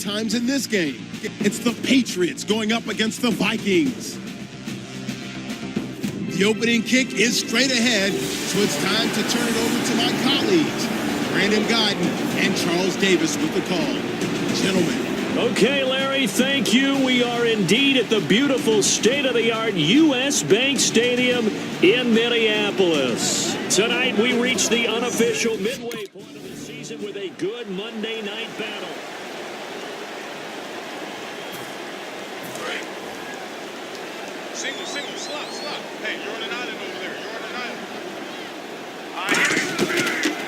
times in this game. It's the Patriots going up against the Vikings. The opening kick is straight ahead, so it's time to turn it over to my colleagues, Brandon Guyton and Charles Davis with the call. Gentlemen. Okay, Larry, thank you. We are indeed at the beautiful state-of-the-art U.S. Bank Stadium in Minneapolis. Tonight, we reach the unofficial midway point of the season with a good Monday night battle. Single, slot. Hey, you're on an island over there.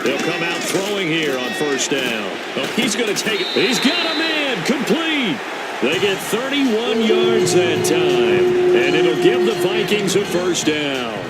They'll come out throwing here on first down. Oh, he's going to take it. He's got a man. Complete. They get 31 yards that time, and it'll give the Vikings a first down.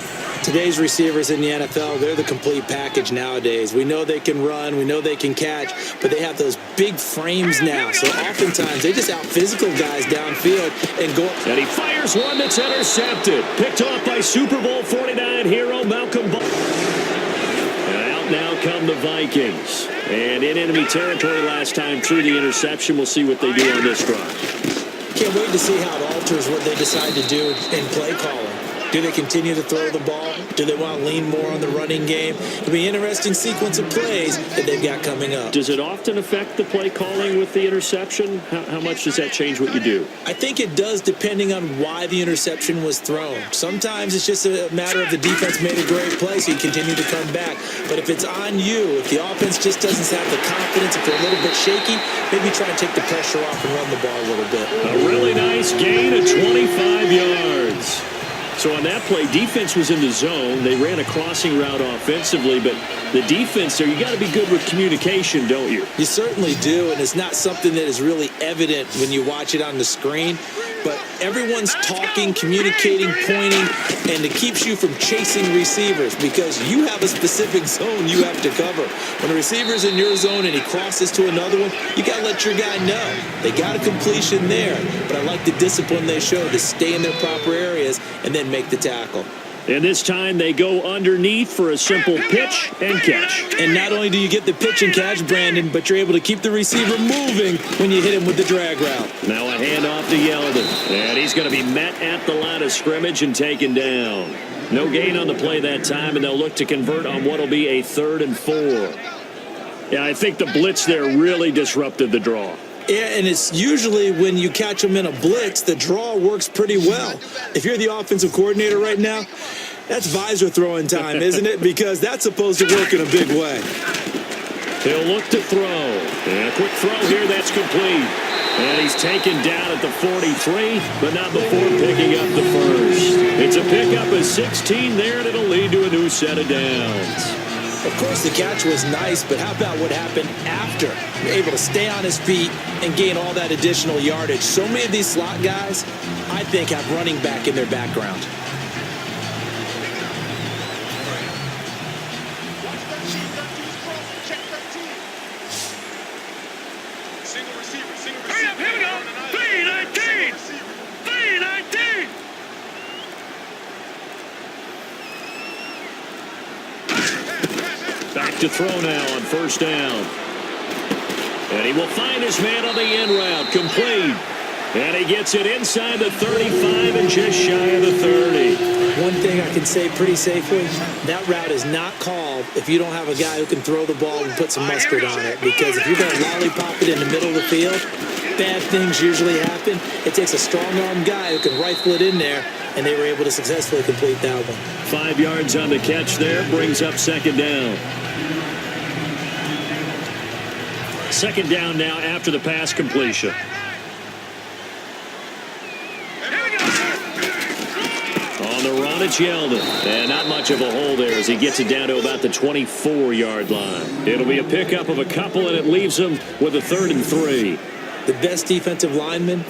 Today's receivers in the NFL, they're the complete package nowadays. We know they can run, we know they can catch, but they have those big frames now. So oftentimes they just out-physical guys downfield and go up. And he fires one that's intercepted. Picked off by Super Bowl 49 hero Malcolm Ball. And out now come the Vikings. And in enemy territory last time through the interception. We'll see what they do on this drive. Can't wait to see how it alters what they decide to do in play calling. Do they continue to throw the ball? Do they want to lean more on the running game? It'll be an interesting sequence of plays that they've got coming up. Does it often affect the play calling with the interception? How much does that change what you do? I think it does, depending on why the interception was thrown. Sometimes it's just a matter of the defense made a great play, so you continue to come back. But if it's on you, if the offense just doesn't have the confidence, if they're a little bit shaky, maybe try and take the pressure off and run the ball a little bit. A really nice gain of 25 yards. So on that play, defense was in the zone. They ran a crossing route offensively, but the defense there, you got to be good with communication, don't you? You certainly do, and it's not something that is really evident when you watch it on the screen. But everyone's talking, communicating, pointing, and it keeps you from chasing receivers because you have a specific zone you have to cover. When a receiver's in your zone and he crosses to another one, you got to let your guy know. They got a completion there, but I like the discipline they show to stay in their proper areas and then make the tackle. And this time they go underneath for a simple pitch and catch. And not only do you get the pitch and catch, Brandon, but you're able to keep the receiver moving when you hit him with the drag route. Now a handoff to Yeldon. And he's going to be met at the line of scrimmage and taken down. No gain on the play that time, and they'll look to convert on what will be a 3rd and 4. Yeah, I think the blitz there really disrupted the draw. Yeah, and it's usually when you catch them in a blitz, the draw works pretty well. If you're the offensive coordinator right now, that's visor throwing time, isn't it? Because that's supposed to work in a big way. He'll look to throw. And a quick throw here, that's complete. And he's taken down at the 43, but not before picking up the first. It's a pickup of 16 there, and it'll lead to a new set of downs. Of course, the catch was nice, but how about what happened after? You're able to stay on his feet and gain all that additional yardage. So many of these slot guys, I think, have running back in their background. Single receiver. Hurry up, here we go. 3-19. 3-19. Back to throw now on first down. And he will find his man on the end route. Complete. And he gets it inside the 35 and just shy of the 30. One thing I can say pretty safely, that route is not called if you don't have a guy who can throw the ball and put some mustard on it. Because if you're going to lollipop it in the middle of the field, bad things usually happen. It takes a strong-arm guy who can rifle it in there, and they were able to successfully complete that one. 5 yards on the catch there, brings up second down. Second down now after the pass completion. On the run, it's Yeldon. And not much of a hole there as he gets it down to about the 24-yard line. It'll be a pickup of a couple, and it leaves him with a 3rd and 3. The best defensive linemen,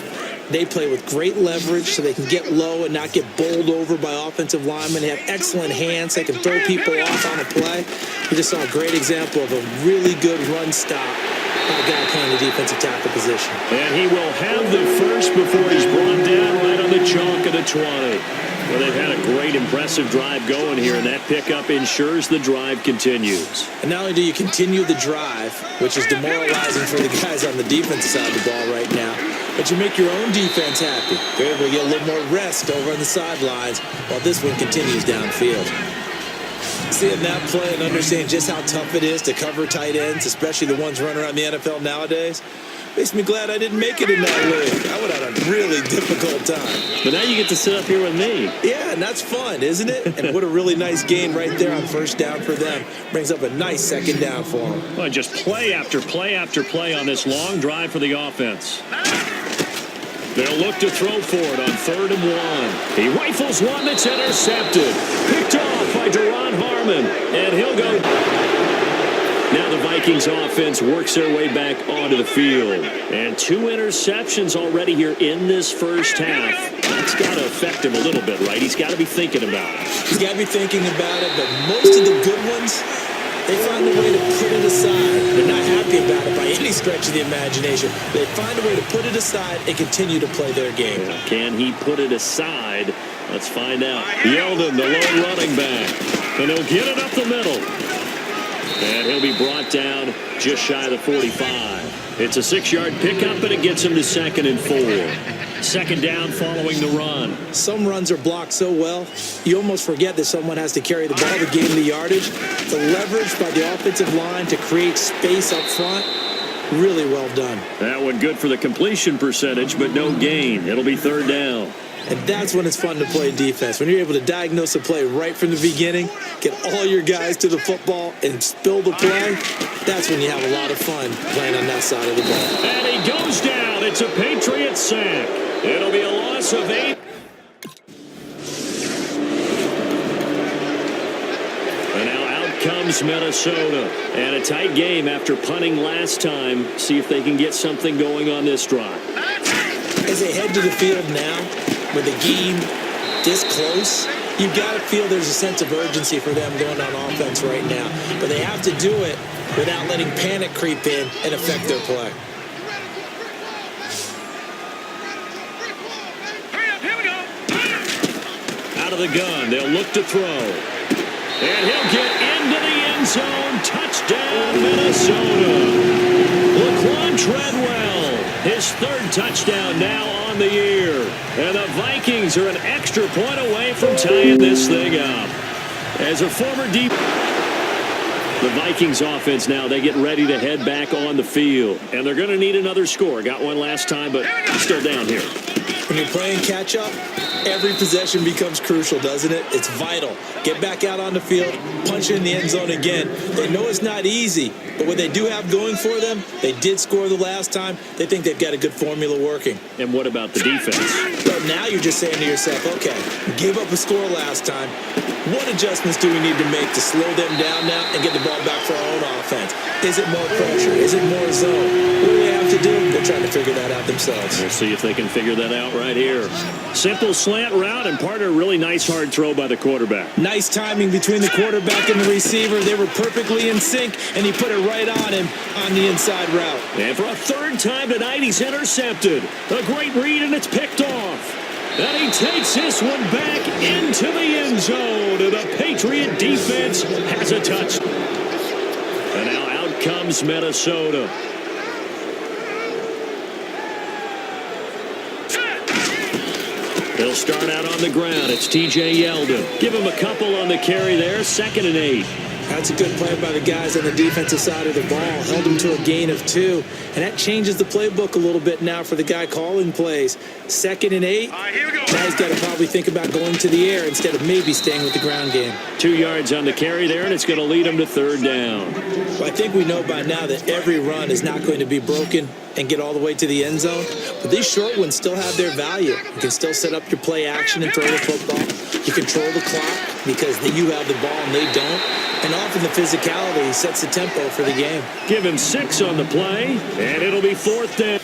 they play with great leverage so they can get low and not get bowled over by offensive linemen. They have excellent hands. They can throw people off on a play. We just saw a great example of a really good run stop by a guy playing the defensive tackle position. And he will have the first before he's brought down right on the chalk of the 20. Well, they've had a great, impressive drive going here, and that pickup ensures the drive continues. And not only do you continue the drive, which is demoralizing for the guys on the defensive side of the ball right now, but you make your own defense happy. They're able to get a little more rest over on the sidelines while this one continues downfield. Seeing that play and understanding just how tough it is to cover tight ends, especially the ones running around the NFL nowadays, makes me glad I didn't make it in that league. I would have had a really difficult time. But now you get to sit up here with me. Yeah, and that's fun, isn't it? And what a really nice gain right there on first down for them. Brings up a nice second down for them. Well, just play after play after play on this long drive for the offense. They'll look to throw for it on 3rd and 1. He rifles one that's intercepted. Picked off by Duron Harmon. And he'll go. Now the Vikings offense works their way back onto the field. And 2 interceptions already here in this first half. That's got to affect him a little bit, right? He's got to be thinking about it. He's got to be thinking about it, but most of the good ones, they find a way to put it aside. They're not happy about it by any stretch of the imagination. They find a way to put it aside and continue to play their game. Can he put it aside? Let's find out. Yeldon, the lone running back. And he'll get it up the middle. And he'll be brought down just shy of the 45. It's a 6-yard pickup, but it gets him to 2nd and 4. Second down following the run. Some runs are blocked so well, you almost forget that someone has to carry the ball to gain the yardage. The leverage by the offensive line to create space up front, really well done. That one good for the completion percentage, but no gain. It'll be 3rd down. And that's when it's fun to play defense. When you're able to diagnose a play right from the beginning, get all your guys to the football, and spill the play, that's when you have a lot of fun playing on that side of the ball. And he goes down. It's a Patriots sack. It'll be a loss of 8. And now out comes Minnesota. And a tight game after punting last time. See if they can get something going on this drive. As they head to the field now, with the game this close, you've got to feel there's a sense of urgency for them going on offense right now. But they have to do it without letting panic creep in and affect their play. Here we go. Out of the gun, they'll look to throw. And he'll get into the end zone. Touchdown, Minnesota. Laquan Treadwell, his 3rd touchdown now on the year. And the Vikings are an extra point away from tying this thing up. As a former deep... The Vikings offense now, they get ready to head back on the field. And they're going to need another score. Got one last time, but still down here. When you're playing catch-up, every possession becomes crucial, doesn't it? It's vital. Get back out on the field, punch in the end zone again. They know it's not easy, but what they do have going for them, they did score the last time. They think they've got a good formula working. And what about the defense? Well, now you're just saying to yourself, okay, we gave up a score last time. What adjustments do we need to make to slow them down now and get the ball back for our own offense? Is it more pressure? Is it more zone? What do they have to do? They're trying to figure that out themselves. We'll see if they can figure that out right here. Simple slant route, and part of a really nice hard throw by the quarterback. Nice timing between the quarterback and the receiver. They were perfectly in sync, and he put it right on him on the inside route. And for a 3rd time tonight, he's intercepted. A great read, and it's picked off. And he takes this one back into the end zone. And the Patriot defense has a touch. And now out comes Minnesota. They'll start out on the ground. It's T.J. Yeldon. Give him a couple on the carry there. 2nd and 8. That's a good play by the guys on the defensive side of the ball. Held them to a gain of 2. And that changes the playbook a little bit now for the guy calling plays. 2nd and 8. Here we go. Now he's got to probably think about going to the air instead of maybe staying with the ground game. 2 yards on the carry there, and it's going to lead him to 3rd down. Well, I think we know by now that every run is not going to be broken and get all the way to the end zone. But these short ones still have their value. You can still set up your play action and throw the football. You control the clock because you have the ball and they don't. And often the physicality sets the tempo for the game. Give him 6 on the play, and it'll be 4th down.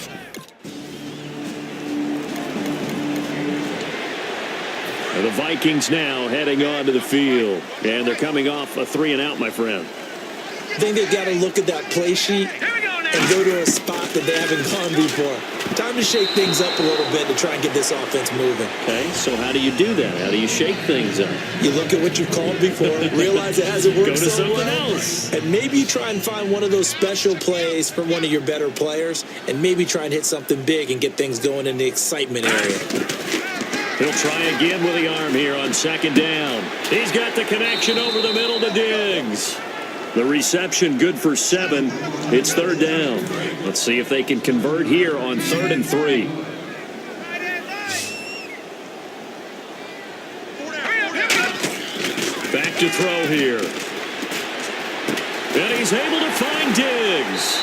And the Vikings now heading onto the field. And they're coming off a 3 and out, my friend. I think they've got to look at that play sheet and go to a spot that they haven't gone before. Time to shake things up a little bit to try and get this offense moving. Okay, so how do you do that? How do you shake things up? You look at what you've called before, realize it hasn't worked Go to so something well, else. and maybe you try and find one of those special plays from one of your better players, and maybe try and hit something big and get things going in the excitement area. He'll try again with the arm here on second down. He's got the connection over the middle to Diggs. The reception good for 7. It's third down. Let's see if they can convert here on 3rd and 3. Back to throw here. And he's able to find Diggs.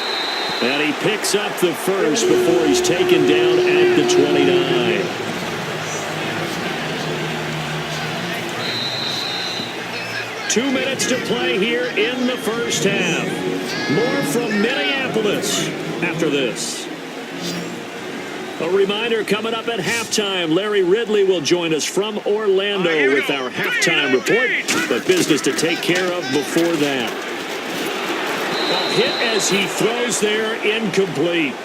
And he picks up the first before he's taken down at the 29. Two minutes to play here in the first half. More from Minneapolis after this. A reminder coming up at halftime. Larry Ridley will join us from Orlando with our halftime report. But business to take care of before that. A hit as he throws there, incomplete.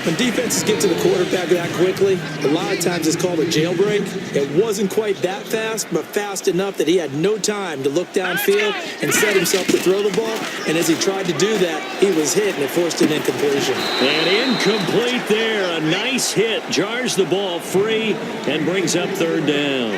When defenses get to the quarterback that quickly, a lot of times it's called a jailbreak. It wasn't quite that fast, but fast enough that he had no time to look downfield and set himself to throw the ball. And as he tried to do that, he was hit, and it forced an incompletion. And incomplete there. A nice hit. Jars the ball free and brings up third down.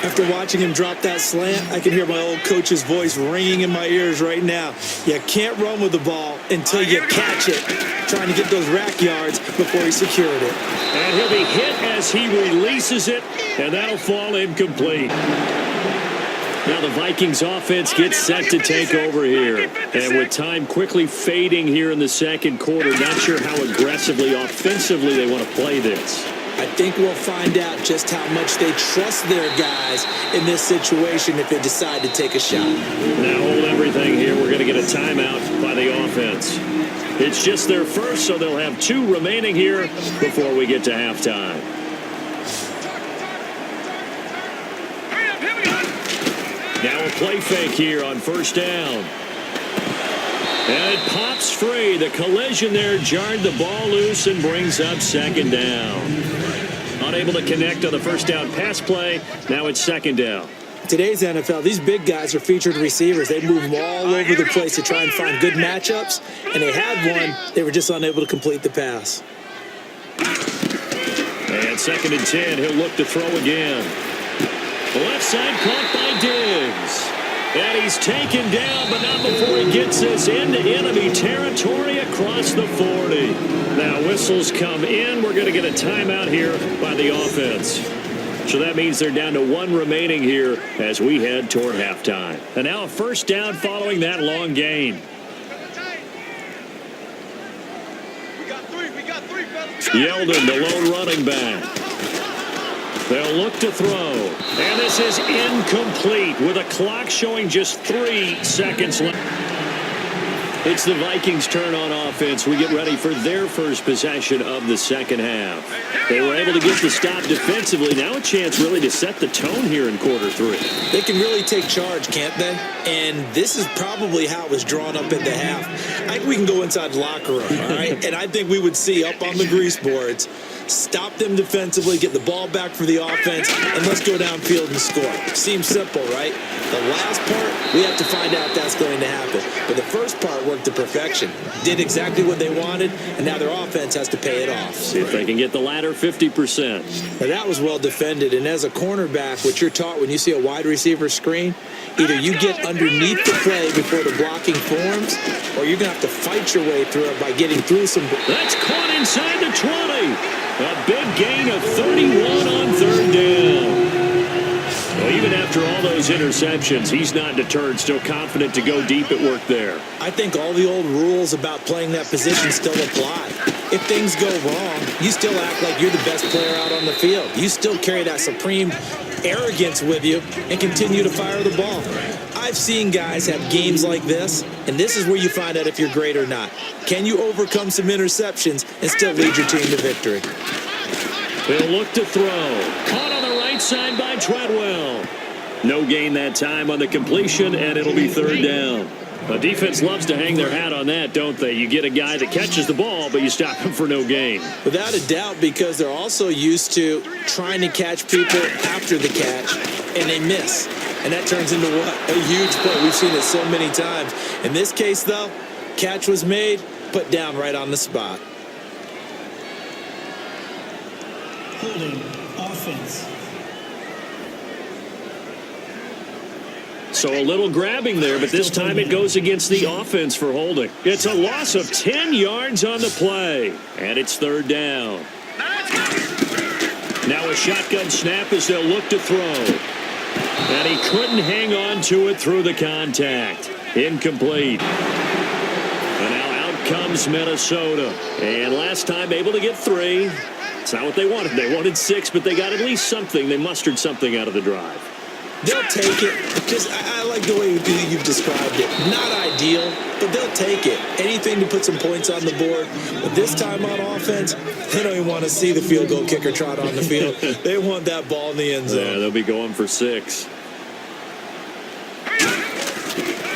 After watching him drop that slant, I can hear my old coach's voice ringing in my ears right now. You can't run with the ball until you catch it. Trying to get those rack yards before he secured it. And he'll be hit as he releases it, and that'll fall incomplete. Now the Vikings offense gets set to take over here. And with time quickly fading here in the second quarter, not sure how aggressively, offensively they want to play this. I think we'll find out just how much they trust their guys in this situation if they decide to take a shot. Now hold everything here. We're going to get a timeout by the offense. It's just their first, so they'll have 2 remaining here before we get to halftime. Now a play fake here on first down. And it pops free. The collision there jarred the ball loose and brings up second down. Unable to connect on the first down pass play. Now it's second down. Today's NFL, these big guys are featured receivers. They move them all over the place to try and find good matchups. And they had one. They were just unable to complete the pass. And second and 10. He'll look to throw again. Left side caught by Diggs. And he's taken down, but not before he gets this into enemy territory across the 40. Now whistles come in. We're going to get a timeout here by the offense. So that means they're down to 1 remaining here as we head toward halftime. And now a first down following that long gain. Yeldon, the lone running back. They'll look to throw. And this is incomplete with a clock showing just 3 seconds left. It's the Vikings' turn on offense. We get ready for their first possession of the second half. They were able to get the stop defensively. Now a chance really to set the tone here in quarter 3. They can really take charge, can't they? And this is probably how it was drawn up at the half. I think we can go inside the locker room, all right? And I think we would see up on the grease boards, stop them defensively, get the ball back for the offense, and let's go downfield and score. Seems simple, right? The last part, we have to find out if that's going to happen. But the first part worked to perfection. Did exactly what they wanted, and now their offense has to pay it off. See if they can get the latter 50%. Now that was well defended, and as a cornerback, what you're taught when you see a wide receiver screen, either you get underneath the play before the blocking forms, or you're going to have to fight your way through it by getting through some... That's caught inside the 20. A big gain of 31 on third down. Well, even after all those interceptions, he's not deterred, still confident to go deep at work there. I think all the old rules about playing that position still apply. If things go wrong, you still act like you're the best player out on the field. You still carry that supreme arrogance with you and continue to fire the ball. I've seen guys have games like this, and this is where you find out if you're great or not. Can you overcome some interceptions and still lead your team to victory? They'll look to throw. Caught on the right side by Treadwell. No gain that time on the completion, and it'll be third down. The defense loves to hang their hat on that, don't they? You get a guy that catches the ball, but you stop him for no gain. Without a doubt, because they're also used to trying to catch people after the catch, and they miss. And that turns into what? A huge play. We've seen it so many times. In this case, though, catch was made, put down right on the spot. Holding offense. So a little grabbing there, but this time it goes against the offense for holding. It's a loss of 10 yards on the play, and it's third down. Now a shotgun snap as they'll look to throw. And he couldn't hang on to it through the contact. Incomplete. And now out comes Minnesota. And last time able to get 3. It's not what they wanted. They wanted 6, but they got at least something. They mustered something out of the drive. They'll take it. I like the way you've described it. Not ideal, but they'll take it. Anything to put some points on the board. But this time on offense, they don't even want to see the field goal kicker trot on the field. They want that ball in the end zone. Yeah, they'll be going for 6.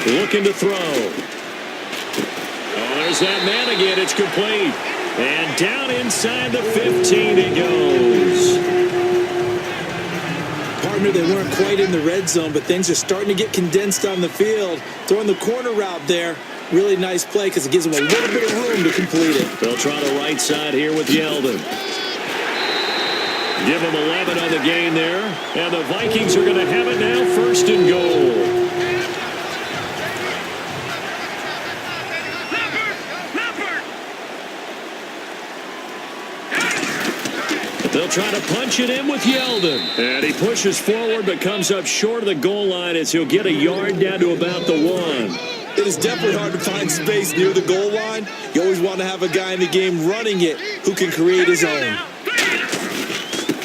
Looking to throw. Oh, there's that man again. It's complete. And down inside the 15 it goes. Partner, they weren't quite in the red zone, but things are starting to get condensed on the field. Throwing the corner route there. Really nice play because it gives them a little bit of room to complete it. They'll try the right side here with Yeldon. Give them 11 on the gain there. And the Vikings are going to have it now, first and goal. They'll try to punch it in with Yeldon. And he pushes forward but comes up short of the goal line as he'll get a yard down to about the 1. It is definitely hard to find space near the goal line. You always want to have a guy in the game running it who can create his own.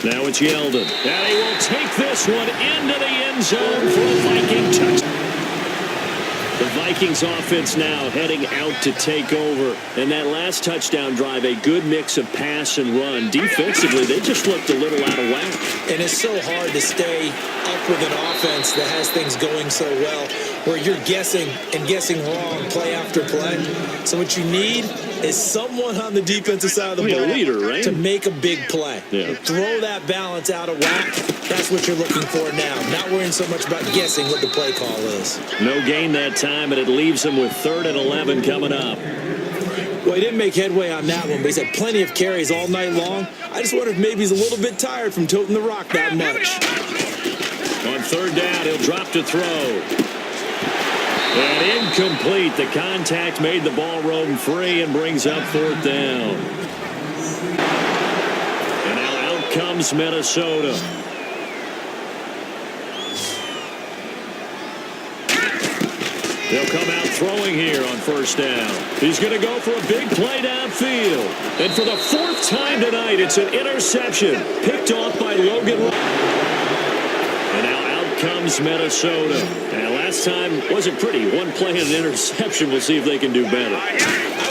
Now it's Yeldon. And he will take this one into the end zone for a Viking touchdown. The Vikings offense now heading out to take over. And that last touchdown drive, a good mix of pass and run. Defensively, they just looked a little out of whack. And it's so hard to stay up with an offense that has things going so well, where you're guessing and guessing wrong play after play. So what you need is someone on the defensive side of the ball, a leader, right? to make a big play. Yeah. Throw that balance out of whack. That's what you're looking for now. Not worrying so much about guessing what the play call is. No gain that time, and it leaves him with 3rd and 11 coming up. Well, he didn't make headway on that one, but he's had plenty of carries all night long. I just wonder if maybe he's a little bit tired from toting the rock that much. On 3rd down, he'll drop to throw. And incomplete. The contact made the ball roam free and brings up 4th down. And now out comes Minnesota. They'll come out throwing here on 1st down. He's going to go for a big play downfield. And for the 4th time tonight, it's an interception picked off by Logan. And now out comes Minnesota. And last time wasn't pretty. One play and an interception. We'll see if they can do better. I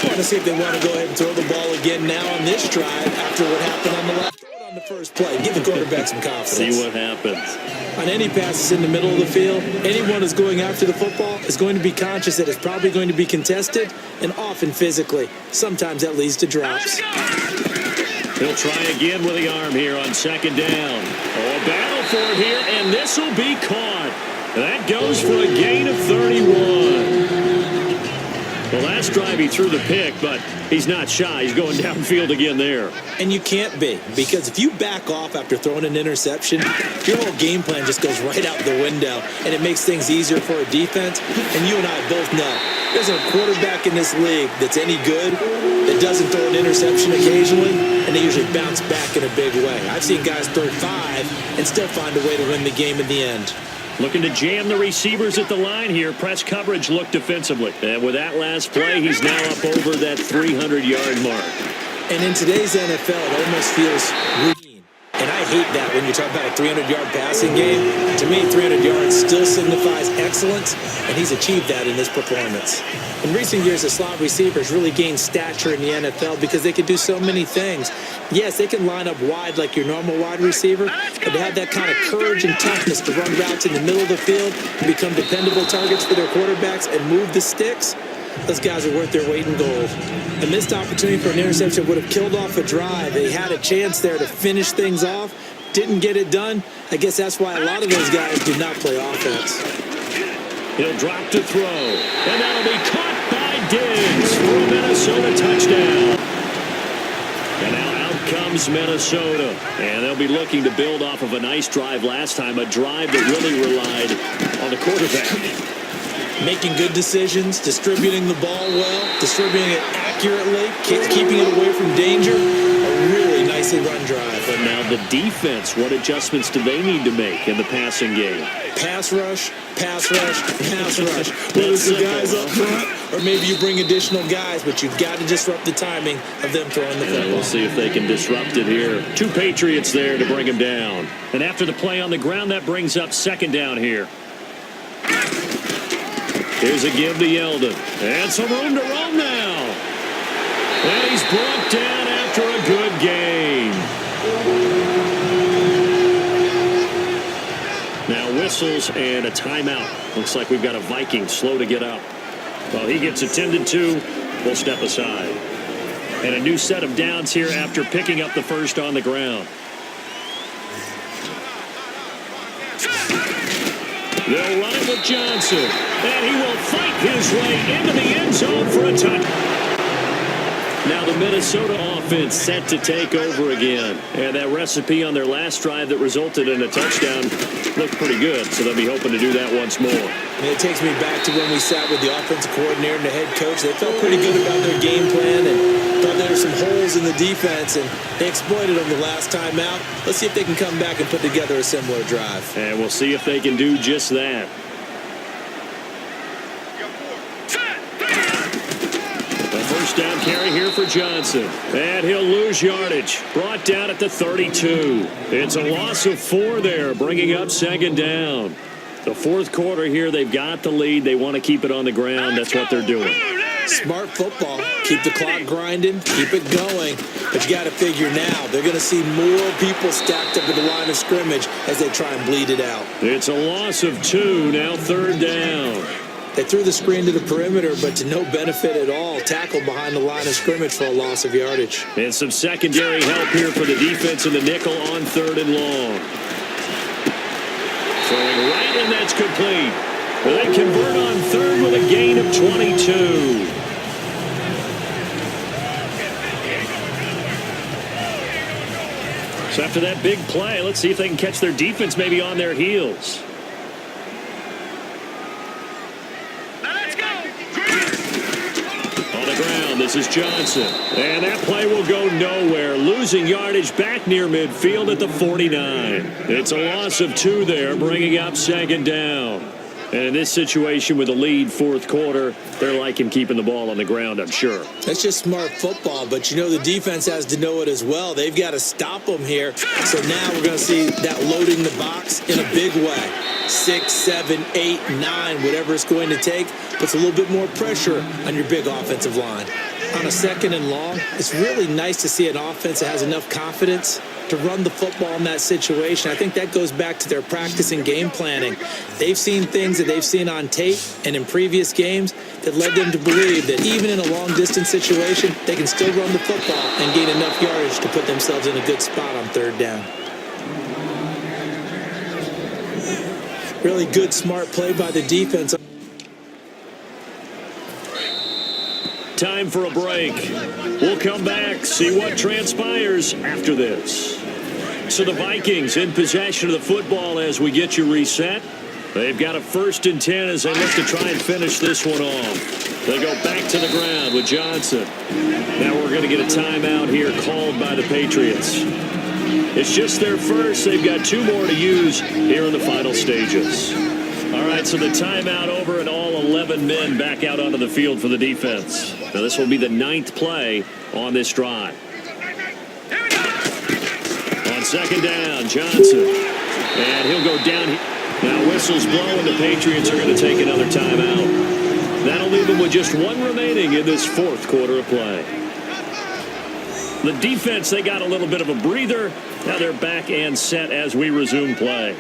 want to see if they want to go ahead and throw the ball again now on this drive after what happened on the last. Throw it on the first play. Give the quarterback some confidence. See what happens. On any passes in the middle of the field, anyone who's going after the football is going to be conscious that it's probably going to be contested and often physically. Sometimes that leads to drops. He'll try again with the arm here on 2nd down. Oh, a battle for it here, and this will be caught. That goes for a gain of 31. The last drive he threw the pick, but he's not shy. He's going downfield again there. And you can't be, because if you back off after throwing an interception, your whole game plan just goes right out the window, and it makes things easier for a defense. And you and I both know there's a quarterback in this league that's any good that doesn't throw an interception occasionally, and they usually bounce back in a big way. I've seen guys throw 5 and still find a way to win the game in the end. Looking to jam the receivers at the line here. Press coverage look defensively. And with that last play, he's now up over that 300-yard mark. And in today's NFL, it almost feels routine. And I hate that when you're talking about a 300-yard passing game. To me, 300 yards still signifies excellence, and he's achieved that in this performance. In recent years, the slot receivers really gained stature in the NFL because they can do so many things. Yes, they can line up wide like your normal wide receiver, but to have that kind of courage and toughness to run routes in the middle of the field and become dependable targets for their quarterbacks and move the sticks, those guys are worth their weight in gold. A missed opportunity for an interception would have killed off a drive. They had a chance there to finish things off, didn't get it done. I guess that's why a lot of those guys do not play offense. He'll drop to throw, and that'll be caught by Diggs for a Minnesota touchdown. And now out comes Minnesota, and they'll be looking to build off of a nice drive last time, a drive that really relied on the quarterback. Making good decisions, distributing the ball well, distributing it accurately, keeping it away from danger. A really nicely run drive. But now the defense, what adjustments do they need to make in the passing game? Pass rush, pass rush, pass rush. Whether it's the guys up front, or maybe you bring additional guys, but you've got to disrupt the timing of them throwing the football. We'll see if they can disrupt it here. 2 Patriots there to bring him down. And after the play on the ground, that brings up second down here. Here's a give to Yeldon. And some room to roam now. And he's brought down after a good game. Now whistles and a timeout. Looks like we've got a Viking slow to get up. Well, he gets attended to. We'll step aside. And a new set of downs here after picking up the first on the ground. They'll run it with Johnson. And he will fight his way into the end zone for a touchdown. Now the Minnesota offense set to take over again. And that recipe on their last drive that resulted in a touchdown looked pretty good. So they'll be hoping to do that once more. And it takes me back to when we sat with the offensive coordinator and the head coach. They felt pretty good about their game plan and thought there were some holes in the defense, and they exploited them the last time out. Let's see if they can come back and put together a similar drive. And we'll see if they can do just that. First down carry here for Johnson. And he'll lose yardage. Brought down at the 32. It's a loss of 4 there, bringing up second down. The fourth quarter here, they've got the lead. They want to keep it on the ground. That's what they're doing. Smart football. Keep the clock grinding. Keep it going. But you got to figure now, they're going to see more people stacked up at the line of scrimmage as they try and bleed it out. It's a loss of 2. Now third down. They threw the screen to the perimeter, but to no benefit at all. Tackled behind the line of scrimmage for a loss of yardage. And some secondary help here for the defense in the nickel on third and long. Throwing right, and that's complete. Well, they convert on third with a gain of 22. So after that big play, let's see if they can catch their defense maybe on their heels. This is Johnson, and that play will go nowhere, losing yardage back near midfield at the 49. It's a loss of 2 there, bringing up second down. And in this situation with a lead fourth quarter, they're liking keeping the ball on the ground, I'm sure. That's just smart football, but you know the defense has to know it as well. They've got to stop them here. So now we're going to see that loading the box in a big way. 6, 7, 8, 9, whatever it's going to take, puts a little bit more pressure on your big offensive line. On a second and long, it's really nice to see an offense that has enough confidence to run the football in that situation. I think that goes back to their practice and game planning. They've seen things that they've seen on tape and in previous games that led them to believe that even in a long-distance situation, they can still run the football and gain enough yardage to put themselves in a good spot on third down. Really good, smart play by the defense. Time for a break. We'll come back, see what transpires after this. So the Vikings in possession of the football as we get you reset. They've got a 1st and 10 as they look to try and finish this one off. They go back to the ground with Johnson. Now we're going to get a timeout here called by the Patriots. It's just their first. They've got 2 more to use here in the final stages. All right, so the timeout over and all 11 men back out onto the field for the defense. Now this will be the 9th play on this drive. On second down, Johnson. And he'll go down. Now whistles blow, and the Patriots are going to take another timeout. That'll leave them with just one remaining in this fourth quarter of play. The defense, they got a little bit of a breather. Now they're back and set as we resume play.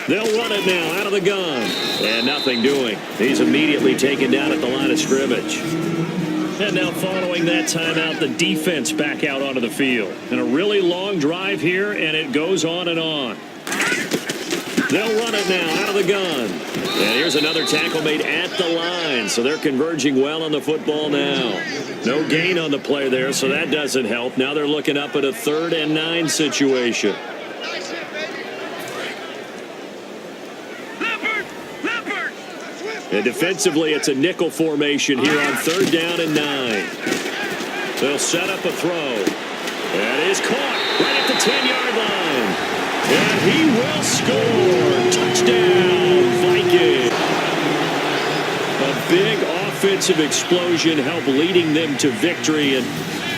They'll run it now out of the gun. And nothing doing. He's immediately taken down at the line of scrimmage. And now following that timeout, the defense back out onto the field. And a really long drive here, and it goes on and on. They'll run it now out of the gun. And here's another tackle made at the line. So they're converging well on the football now. No gain on the play there, so that doesn't help. Now they're looking up at a 3rd and 9 situation. And defensively, it's a nickel formation here on 3rd down and 9. They'll set up a throw. That is caught right at the 10-yard line. And he will score. Touchdown, Vikings. A big offensive explosion helped leading them to victory. And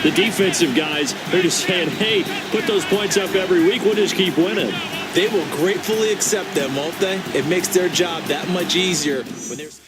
the defensive guys, they're just saying, hey, put those points up every week. We'll just keep winning. They will gratefully accept them, won't they? It makes their job that much easier when there's